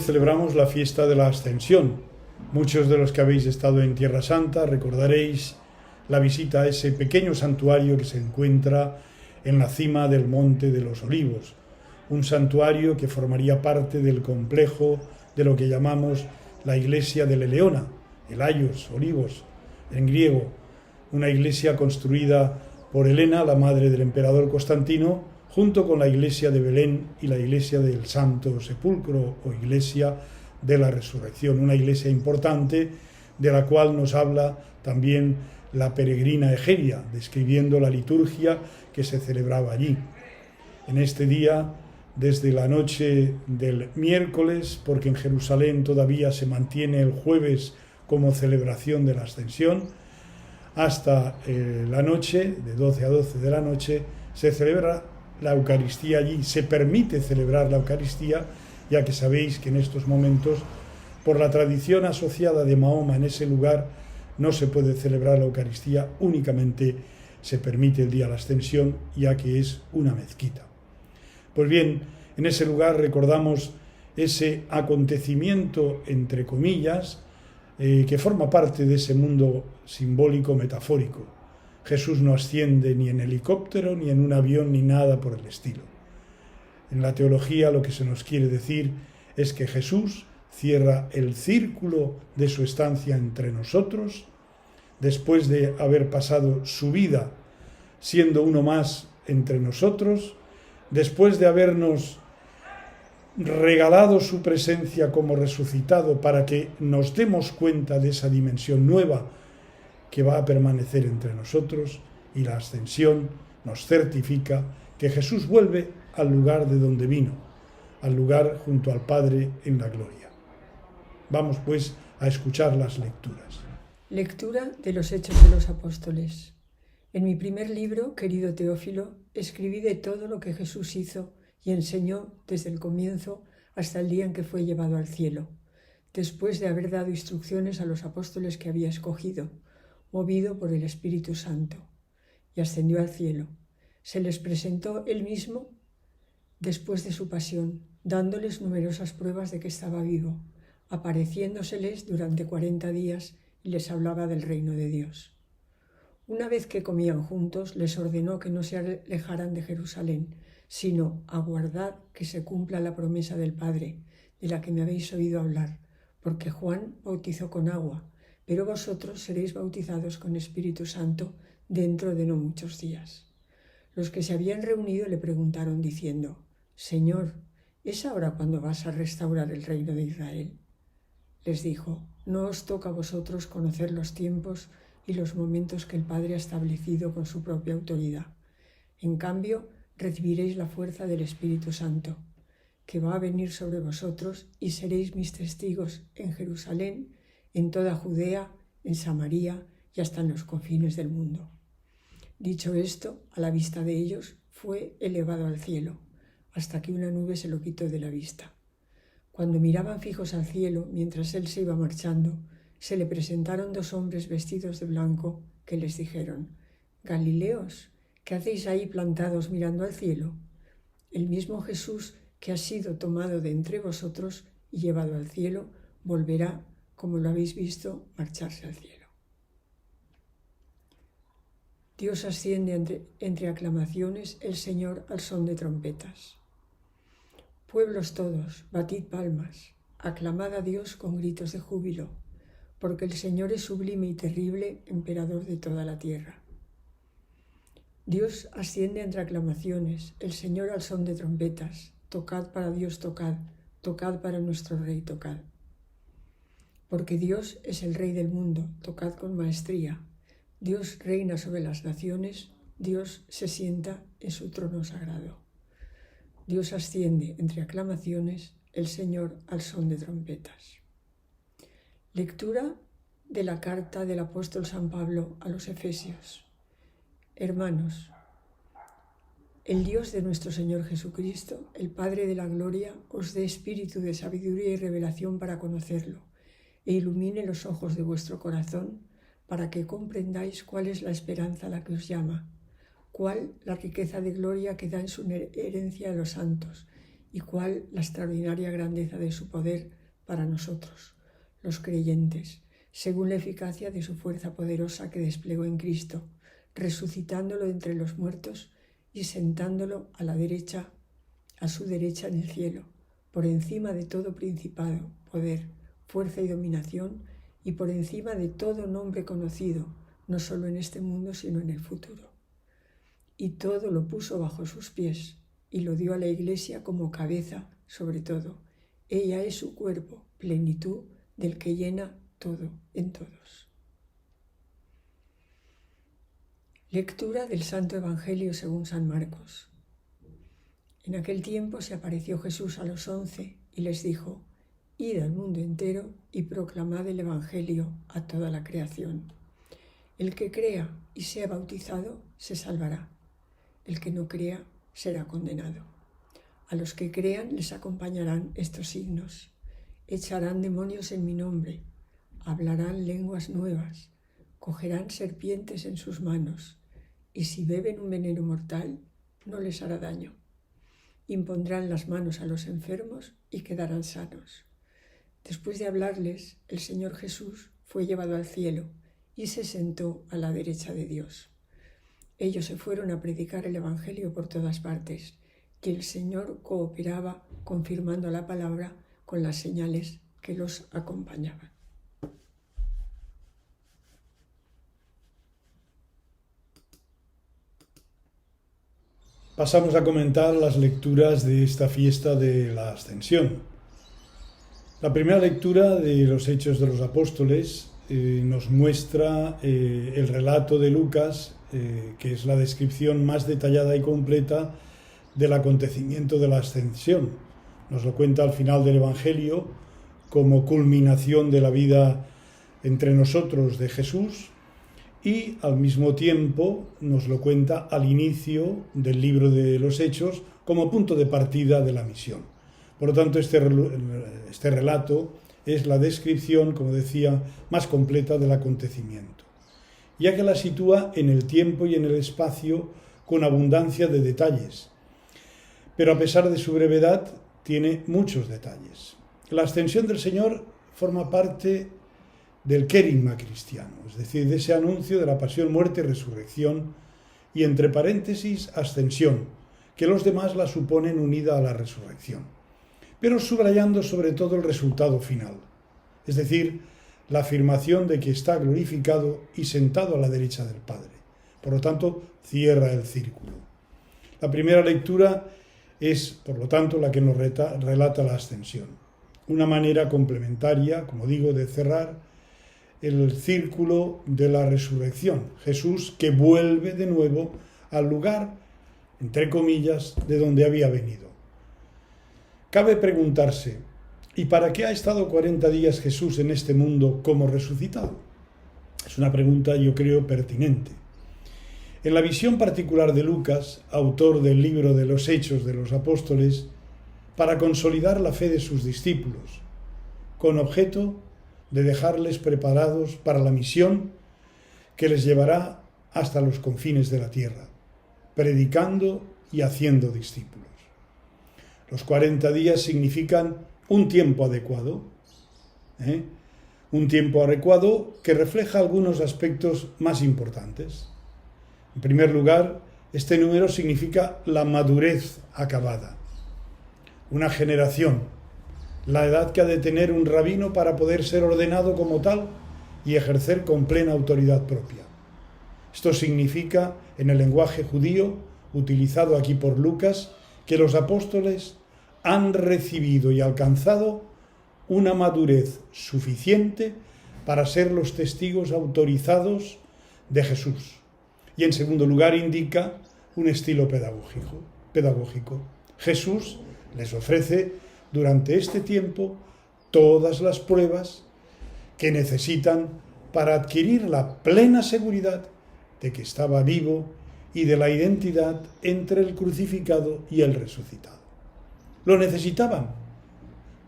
celebramos la fiesta de la Ascensión. Muchos de los que habéis estado en Tierra Santa recordaréis la visita a ese pequeño santuario que se encuentra en la cima del Monte de los Olivos, un santuario que formaría parte del complejo de lo que llamamos la iglesia de Eleona, el Aios, Olivos, en griego, una iglesia construida por Helena, la madre del emperador Constantino, junto con la iglesia de Belén y la iglesia del Santo Sepulcro o iglesia de la Resurrección, una iglesia importante de la cual nos habla también la peregrina Egeria, describiendo la liturgia que se celebraba allí. En este día, desde la noche del miércoles, porque en Jerusalén todavía se mantiene el jueves como celebración de la Ascensión, hasta la noche, de 12 a 12 de la noche, se celebra la Eucaristía allí. Se permite celebrar la Eucaristía, ya que sabéis que en estos momentos, por la tradición asociada de Mahoma en ese lugar, no se puede celebrar la Eucaristía, únicamente se permite el día de la Ascensión, ya que es una mezquita. Pues bien, en ese lugar recordamos ese acontecimiento, entre comillas, que forma parte de ese mundo simbólico metafórico. Jesús no asciende ni en helicóptero, ni en un avión, ni nada por el estilo. En la teología lo que se nos quiere decir es que Jesús cierra el círculo de su estancia entre nosotros, después de haber pasado su vida siendo uno más entre nosotros, después de habernos regalado su presencia como resucitado para que nos demos cuenta de esa dimensión nueva que va a permanecer entre nosotros, y la ascensión nos certifica que Jesús vuelve al lugar de donde vino, al lugar junto al Padre en la gloria. Vamos pues a escuchar las lecturas. Lectura de los Hechos de los Apóstoles. En mi primer libro, querido Teófilo, escribí de todo lo que Jesús hizo y enseñó desde el comienzo hasta el día en que fue llevado al cielo, después de haber dado instrucciones a los apóstoles que había escogido, movido por el Espíritu Santo, y ascendió al cielo. Se les presentó él mismo después de su pasión, dándoles numerosas pruebas de que estaba vivo, apareciéndoseles durante 40 días y les hablaba del reino de Dios. Una vez que comían juntos, les ordenó que no se alejaran de Jerusalén, sino aguardad que se cumpla la promesa del Padre, de la que me habéis oído hablar, porque Juan bautizó con agua, pero vosotros seréis bautizados con Espíritu Santo dentro de no muchos días. Los que se habían reunido le preguntaron diciendo: Señor, ¿es ahora cuando vas a restaurar el reino de Israel? Les dijo: no os toca a vosotros conocer los tiempos y los momentos que el Padre ha establecido con su propia autoridad. En cambio, recibiréis la fuerza del Espíritu Santo, que va a venir sobre vosotros, y seréis mis testigos en Jerusalén, en toda Judea, en Samaria y hasta en los confines del mundo. Dicho esto, a la vista de ellos, fue elevado al cielo, hasta que una nube se lo quitó de la vista. Cuando miraban fijos al cielo, mientras él se iba marchando, se le presentaron 2 hombres vestidos de blanco que les dijeron: Galileos, ¿qué hacéis ahí plantados mirando al cielo? El mismo Jesús que ha sido tomado de entre vosotros y llevado al cielo, volverá, como lo habéis visto, marcharse al cielo. Dios asciende entre aclamaciones, el Señor al son de trompetas. Pueblos todos, batid palmas, aclamad a Dios con gritos de júbilo, porque el Señor es sublime y terrible, emperador de toda la tierra. Dios asciende entre aclamaciones, el Señor al son de trompetas. Tocad para Dios, tocad, tocad para nuestro Rey, tocad. Porque Dios es el Rey del mundo, tocad con maestría. Dios reina sobre las naciones, Dios se sienta en su trono sagrado. Dios asciende entre aclamaciones, el Señor al son de trompetas. Lectura de la carta del apóstol San Pablo a los Efesios. Hermanos, el Dios de nuestro Señor Jesucristo, el Padre de la gloria, os dé espíritu de sabiduría y revelación para conocerlo, e ilumine los ojos de vuestro corazón, para que comprendáis cuál es la esperanza a la que os llama, cuál la riqueza de gloria que da en su herencia a los santos, y cuál la extraordinaria grandeza de su poder para nosotros, los creyentes, según la eficacia de su fuerza poderosa que desplegó en Cristo, resucitándolo de entre los muertos y sentándolo a su derecha en el cielo, por encima de todo principado, poder, fuerza y dominación, y por encima de todo nombre conocido, no solo en este mundo, sino en el futuro. Y todo lo puso bajo sus pies, y lo dio a la Iglesia como cabeza sobre todo. Ella es su cuerpo, plenitud del que llena todo en todos. Lectura del Santo Evangelio según San Marcos. En aquel tiempo se apareció Jesús a los 11 y les dijo: Id al mundo entero y proclamad el Evangelio a toda la creación. El que crea y sea bautizado se salvará. El que no crea será condenado. A los que crean les acompañarán estos signos: echarán demonios en mi nombre, hablarán lenguas nuevas, cogerán serpientes en sus manos, y si beben un veneno mortal no les hará daño. Impondrán las manos a los enfermos y quedarán sanos. Después de hablarles, el Señor Jesús fue llevado al cielo y se sentó a la derecha de Dios. Ellos se fueron a predicar el Evangelio por todas partes, y el Señor cooperaba confirmando la palabra con las señales que los acompañaban. Pasamos a comentar las lecturas de esta fiesta de la Ascensión. La primera lectura de los Hechos de los Apóstoles nos muestra el relato de Lucas, que es la descripción más detallada y completa del acontecimiento de la Ascensión. Nos lo cuenta al final del Evangelio como culminación de la vida entre nosotros de Jesús, y al mismo tiempo nos lo cuenta al inicio del libro de los Hechos como punto de partida de la misión. Por lo tanto, este relato es la descripción, como decía, más completa del acontecimiento, ya que la sitúa en el tiempo y en el espacio con abundancia de detalles. Pero a pesar de su brevedad, tiene muchos detalles. La ascensión del Señor forma parte del querigma cristiano, es decir, de ese anuncio de la pasión, muerte y resurrección, y entre paréntesis, ascensión, que los demás la suponen unida a la resurrección, pero subrayando sobre todo el resultado final, es decir, la afirmación de que está glorificado y sentado a la derecha del Padre. Por lo tanto, cierra el círculo. La primera lectura es, por lo tanto, la que nos relata la ascensión. Una manera complementaria, como digo, de cerrar el círculo de la resurrección. Jesús que vuelve de nuevo al lugar, entre comillas, de donde había venido. Cabe preguntarse, ¿y para qué ha estado 40 días Jesús en este mundo como resucitado? Es una pregunta, yo creo, pertinente. En la visión particular de Lucas, autor del libro de los Hechos de los Apóstoles, para consolidar la fe de sus discípulos, con objeto de dejarles preparados para la misión que les llevará hasta los confines de la tierra, predicando y haciendo discípulos. Los 40 días significan un tiempo adecuado, un tiempo adecuado que refleja algunos aspectos más importantes. En primer lugar, este número significa la madurez acabada, una generación, la edad que ha de tener un rabino para poder ser ordenado como tal y ejercer con plena autoridad propia. Esto significa, en el lenguaje judío, utilizado aquí por Lucas, que los apóstoles han recibido y alcanzado una madurez suficiente para ser los testigos autorizados de Jesús. Y en segundo lugar indica un estilo pedagógico. Jesús les ofrece durante este tiempo todas las pruebas que necesitan para adquirir la plena seguridad de que estaba vivo y de la identidad entre el crucificado y el resucitado. Lo necesitaban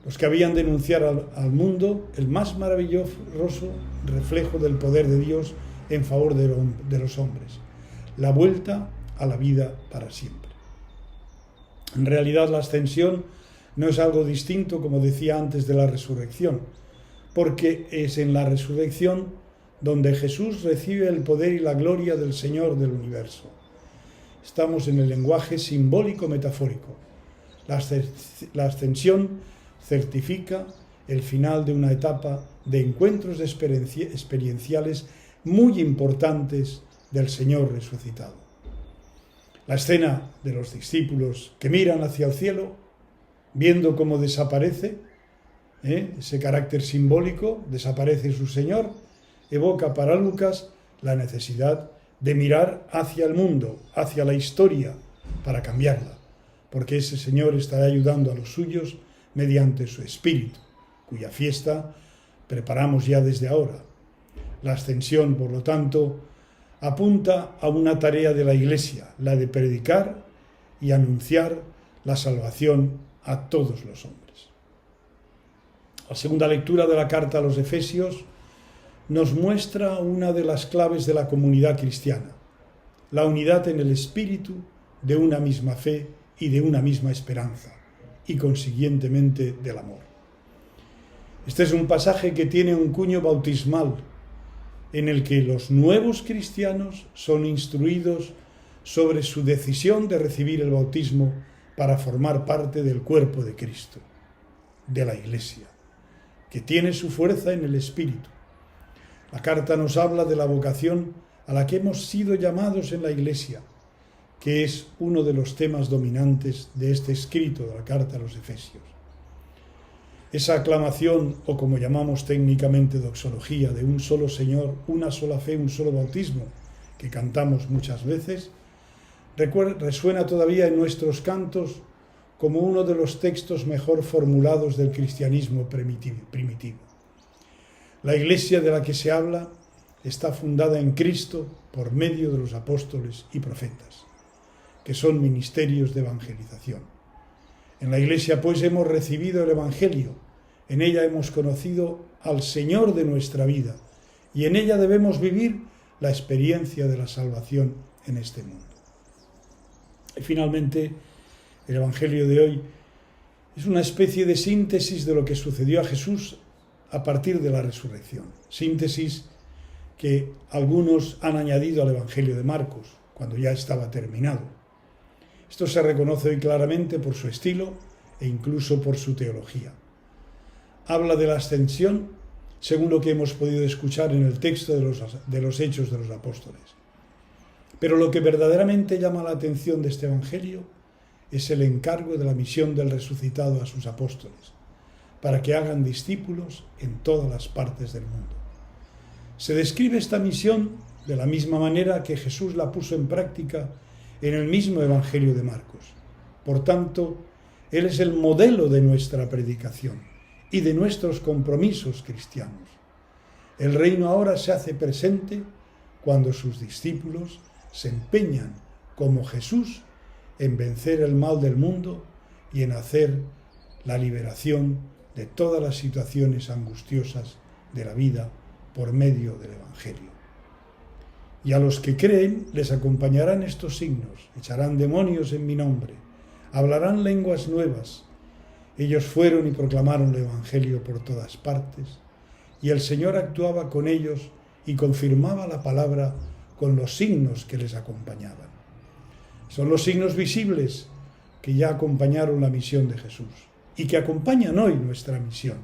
los que habían de anunciar al mundo el más maravilloso reflejo del poder de Dios en favor de los hombres, la vuelta a la vida para siempre. En realidad, la ascensión No es algo distinto, como decía antes, de la resurrección, porque es en la resurrección donde Jesús recibe el poder y la gloria del Señor del universo. Estamos en el lenguaje simbólico metafórico. La ascensión certifica el final de una etapa de encuentros experienciales muy importantes del Señor resucitado. La escena de los discípulos que miran hacia el cielo, viendo cómo desaparece, ese carácter simbólico, desaparece su Señor, evoca para Lucas la necesidad de mirar hacia el mundo, hacia la historia, para cambiarla, porque ese Señor estará ayudando a los suyos mediante su Espíritu, cuya fiesta preparamos ya desde ahora. La ascensión, por lo tanto, apunta a una tarea de la Iglesia, la de predicar y anunciar la salvación a todos los hombres. La segunda lectura de la carta a los Efesios nos muestra una de las claves de la comunidad cristiana, la unidad en el espíritu de una misma fe y de una misma esperanza, y consiguientemente del amor. Este es un pasaje que tiene un cuño bautismal, en el que los nuevos cristianos son instruidos sobre su decisión de recibir el bautismo para formar parte del cuerpo de Cristo, de la Iglesia, que tiene su fuerza en el Espíritu. La carta nos habla de la vocación a la que hemos sido llamados en la Iglesia, que es uno de los temas dominantes de este escrito de la carta a los Efesios. Esa aclamación, o como llamamos técnicamente doxología, de un solo Señor, una sola fe, un solo bautismo, que cantamos muchas veces, resuena todavía en nuestros cantos como uno de los textos mejor formulados del cristianismo primitivo. La Iglesia de la que se habla está fundada en Cristo por medio de los apóstoles y profetas, que son ministerios de evangelización. En la Iglesia, pues, hemos recibido el Evangelio, en ella hemos conocido al Señor de nuestra vida y en ella debemos vivir la experiencia de la salvación en este mundo. Y finalmente, el Evangelio de hoy es una especie de síntesis de lo que sucedió a Jesús a partir de la resurrección. Síntesis que algunos han añadido al Evangelio de Marcos, cuando ya estaba terminado. Esto se reconoce hoy claramente por su estilo e incluso por su teología. Habla de la ascensión según lo que hemos podido escuchar en el texto de los Hechos de los Apóstoles. Pero lo que verdaderamente llama la atención de este Evangelio es el encargo de la misión del resucitado a sus apóstoles, para que hagan discípulos en todas las partes del mundo. Se describe esta misión de la misma manera que Jesús la puso en práctica en el mismo Evangelio de Marcos. Por tanto, Él es el modelo de nuestra predicación y de nuestros compromisos cristianos. El reino ahora se hace presente cuando sus discípulos se empeñan, como Jesús, en vencer el mal del mundo y en hacer la liberación de todas las situaciones angustiosas de la vida por medio del Evangelio. Y a los que creen les acompañarán estos signos: echarán demonios en mi nombre, hablarán lenguas nuevas. Ellos fueron y proclamaron el Evangelio por todas partes, y el Señor actuaba con ellos y confirmaba la palabra con los signos que les acompañaban. Son los signos visibles que ya acompañaron la misión de Jesús y que acompañan hoy nuestra misión.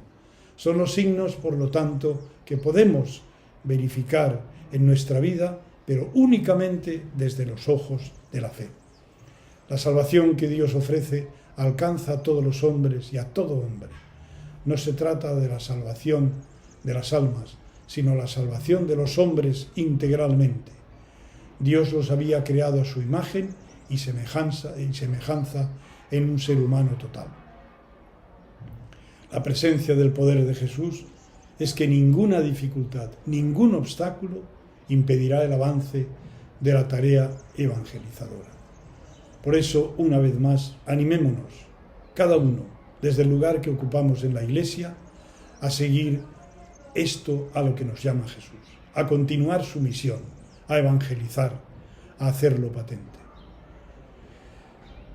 Son los signos, por lo tanto, que podemos verificar en nuestra vida, pero únicamente desde los ojos de la fe. La salvación que Dios ofrece alcanza a todos los hombres y a todo hombre. No se trata de la salvación de las almas, sino la salvación de los hombres integralmente. Dios los había creado a su imagen y semejanza en un ser humano total. La presencia del poder de Jesús es que ninguna dificultad, ningún obstáculo impedirá el avance de la tarea evangelizadora. Por eso, una vez más, animémonos, cada uno, desde el lugar que ocupamos en la Iglesia, a seguir esto a lo que nos llama Jesús, a continuar su misión, a evangelizar, a hacerlo patente.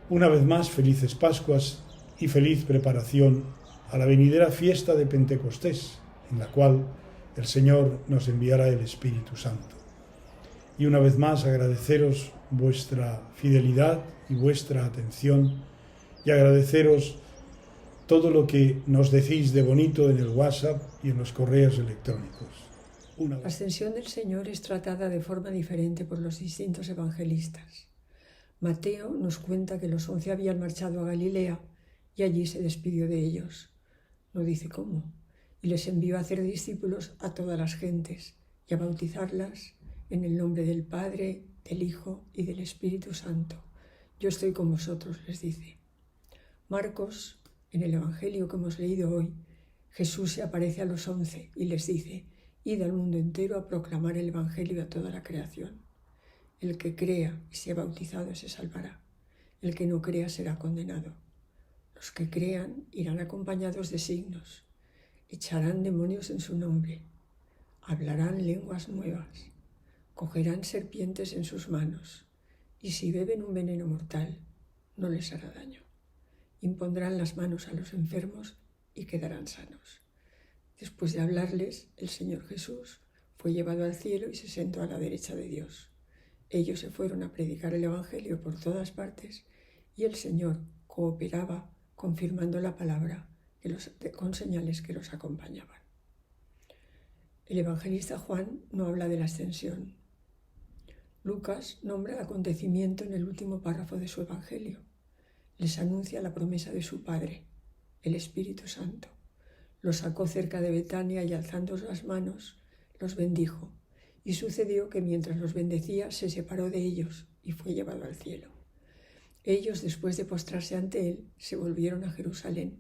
Una vez más, felices Pascuas y feliz preparación a la venidera fiesta de Pentecostés, en la cual el Señor nos enviará el Espíritu Santo. Y una vez más agradeceros vuestra fidelidad y vuestra atención, y agradeceros todo lo que nos decís de bonito en el WhatsApp y en los correos electrónicos. La ascensión del Señor es tratada de forma diferente por los distintos evangelistas. Mateo nos cuenta que los 11 habían marchado a Galilea y allí se despidió de ellos. No dice cómo, y les envió a hacer discípulos a todas las gentes y a bautizarlas en el nombre del Padre, del Hijo y del Espíritu Santo. Yo estoy con vosotros, les dice. Marcos, en el Evangelio que hemos leído hoy, Jesús se aparece a los 11 y les dice: id al mundo entero a proclamar el Evangelio a toda la creación. El que crea y sea bautizado se salvará. El que no crea será condenado. Los que crean irán acompañados de signos. Echarán demonios en su nombre. Hablarán lenguas nuevas. Cogerán serpientes en sus manos. Y si beben un veneno mortal, no les hará daño. Impondrán las manos a los enfermos y quedarán sanos. Después de hablarles, el Señor Jesús fue llevado al cielo y se sentó a la derecha de Dios. Ellos se fueron a predicar el Evangelio por todas partes y el Señor cooperaba confirmando la palabra con señales que los acompañaban. El evangelista Juan no habla de la ascensión. Lucas nombra el acontecimiento en el último párrafo de su Evangelio. Les anuncia la promesa de su Padre, el Espíritu Santo. Los sacó cerca de Betania y alzando las manos, los bendijo. Y sucedió que mientras los bendecía, se separó de ellos y fue llevado al cielo. Ellos, después de postrarse ante él, se volvieron a Jerusalén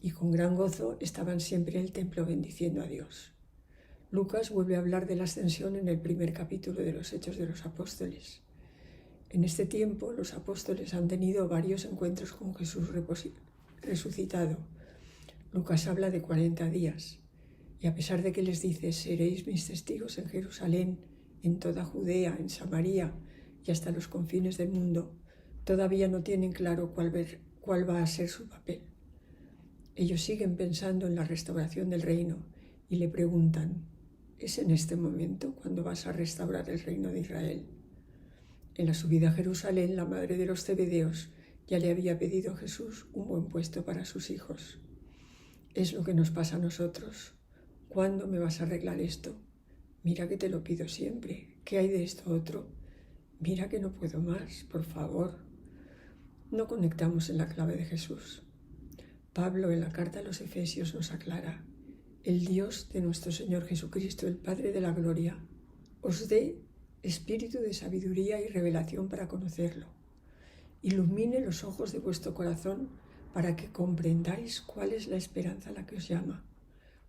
y con gran gozo estaban siempre en el templo bendiciendo a Dios. Lucas vuelve a hablar de la ascensión en el primer capítulo de los Hechos de los Apóstoles. En este tiempo, los apóstoles han tenido varios encuentros con Jesús resucitado. Lucas habla de 40 días. Y a pesar de que les dice: seréis mis testigos en Jerusalén, en toda Judea, en Samaria y hasta los confines del mundo, todavía no tienen claro cuál va a ser su papel. Ellos siguen pensando en la restauración del reino y le preguntan: ¿es en este momento cuando vas a restaurar el reino de Israel? En la subida a Jerusalén, la madre de los Zebedeos ya le había pedido a Jesús un buen puesto para sus hijos. Es lo que nos pasa a nosotros. ¿Cuándo me vas a arreglar esto? Mira que te lo pido siempre. ¿Qué hay de esto otro? Mira que no puedo más, por favor. No conectamos en la clave de Jesús. Pablo en la carta a los Efesios nos aclara: el Dios de nuestro Señor Jesucristo, el Padre de la gloria, os dé espíritu de sabiduría y revelación para conocerlo. Ilumine los ojos de vuestro corazón para que comprendáis cuál es la esperanza a la que os llama,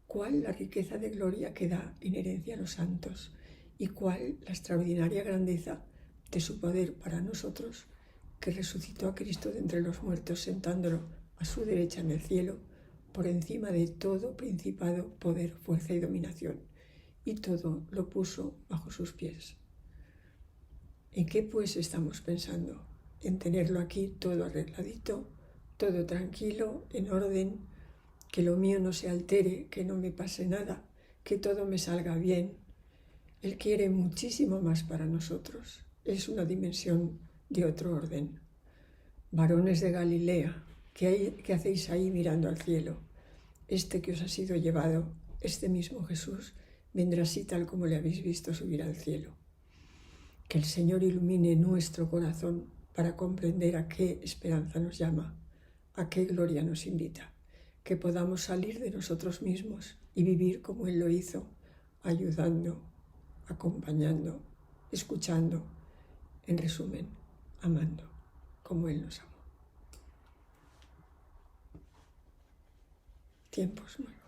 cuál la riqueza de gloria que da en herencia a los santos y cuál la extraordinaria grandeza de su poder para nosotros, que resucitó a Cristo de entre los muertos, sentándolo a su derecha en el cielo, por encima de todo principado, poder, fuerza y dominación, y todo lo puso bajo sus pies. ¿En qué pues estamos pensando? ¿En tenerlo aquí todo arregladito, todo tranquilo, en orden, que lo mío no se altere, que no me pase nada, que todo me salga bien? Él quiere muchísimo más para nosotros. Es una dimensión de otro orden. Varones de Galilea, ¿qué hacéis ahí mirando al cielo? Este que os ha sido llevado, este mismo Jesús, vendrá así tal como le habéis visto subir al cielo. Que el Señor ilumine nuestro corazón para comprender a qué esperanza nos llama, a qué gloria nos invita, que podamos salir de nosotros mismos y vivir como Él lo hizo, ayudando, acompañando, escuchando, en resumen, amando como Él nos amó. Tiempos nuevos.